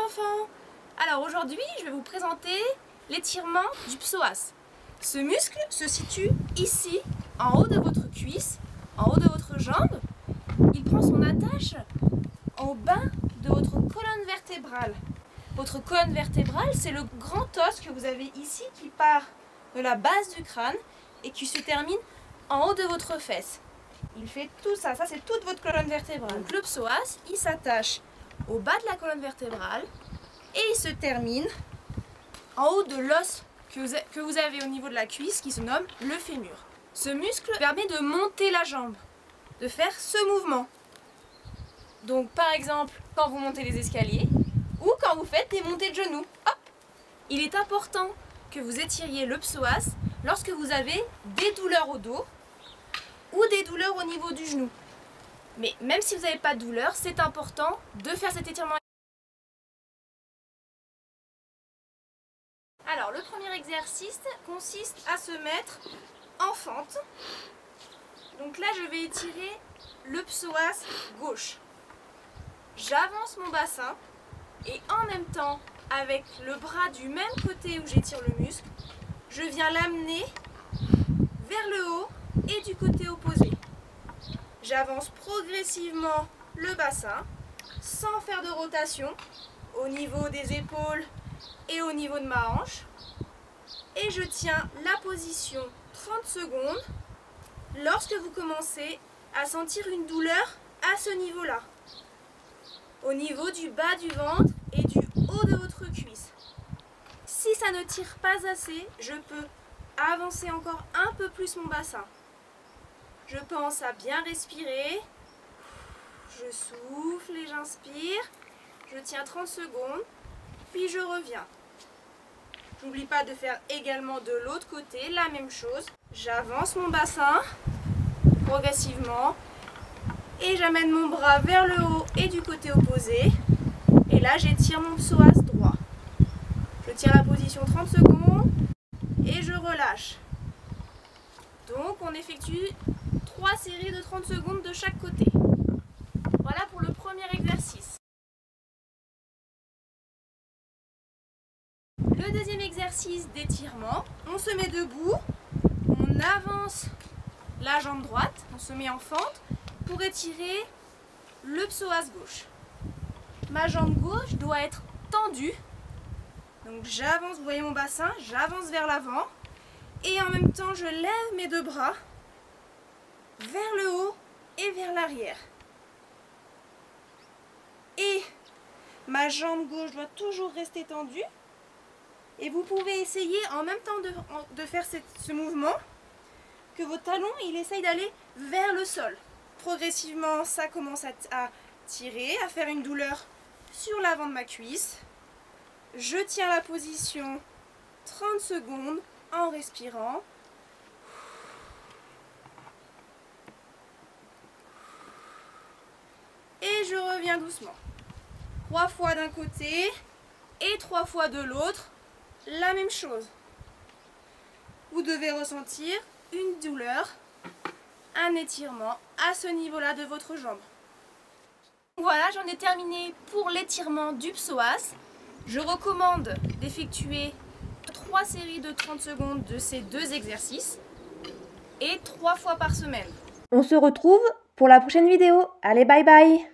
enfants! Alors aujourd'hui, je vais vous présenter l'étirement du psoas. Ce muscle se situe ici, en haut de votre cuisse, en haut de votre jambe. Il prend son attache au bas de votre colonne vertébrale. Votre colonne vertébrale, c'est le grand os que vous avez ici qui part de la base du crâne et qui se termine en haut de votre fesse. Il fait tout ça, ça c'est toute votre colonne vertébrale. Donc le psoas, il s'attache au bas de la colonne vertébrale et il se termine en haut de l'os que vous avez au niveau de la cuisse qui se nomme le fémur. Ce muscle permet de monter la jambe, de faire ce mouvement. Donc par exemple, quand vous montez les escaliers ou quand vous faites des montées de genoux. Hop! Il est important que vous étiriez le psoas lorsque vous avez des douleurs au dos ou des douleurs au niveau du genou. Mais même si vous n'avez pas de douleur, c'est important de faire cet étirement. Alors, le premier exercice consiste à se mettre en fente. Donc là, je vais étirer le psoas gauche. J'avance mon bassin et en même temps, avec le bras du même côté où j'étire le muscle, je viens l'amener vers le haut et du côté opposé. J'avance progressivement le bassin sans faire de rotation au niveau des épaules et au niveau de ma hanche. Et je tiens la position 30 secondes lorsque vous commencez à sentir une douleur à ce niveau-là. Au niveau du bas du ventre et du haut de votre cuisse. Si ça ne tire pas assez, je peux avancer encore un peu plus mon bassin. Je pense à bien respirer. Je souffle et j'inspire. Je tiens 30 secondes, puis je reviens. N'oublie pas de faire également de l'autre côté la même chose. J'avance mon bassin progressivement et j'amène mon bras vers le haut et du côté opposé. Et là, j'étire mon psoas droit. Je tiens la position 30 secondes et je relâche. Donc, on effectue 3 séries de 30 secondes de chaque côté. Voilà pour le premier exercice. Le deuxième exercice d'étirement, on se met debout, on avance la jambe droite, on se met en fente pour étirer le psoas gauche. Ma jambe gauche doit être tendue, donc j'avance, vous voyez mon bassin, j'avance vers l'avant et en même temps je lève mes deux bras vers le haut et vers l'arrière. Et ma jambe gauche doit toujours rester tendue. Et vous pouvez essayer en même temps de faire ce mouvement que votre talon il essaye d'aller vers le sol. Progressivement, ça commence à tirer, à faire une douleur sur l'avant de ma cuisse. Je tiens la position 30 secondes en respirant. Et je reviens doucement. 3 fois d'un côté et 3 fois de l'autre. La même chose. Vous devez ressentir une douleur, un étirement à ce niveau-là de votre jambe. Voilà, j'en ai terminé pour l'étirement du psoas. Je recommande d'effectuer 3 séries de 30 secondes de ces deux exercices et 3 fois par semaine. On se retrouve pour la prochaine vidéo. Allez, bye bye!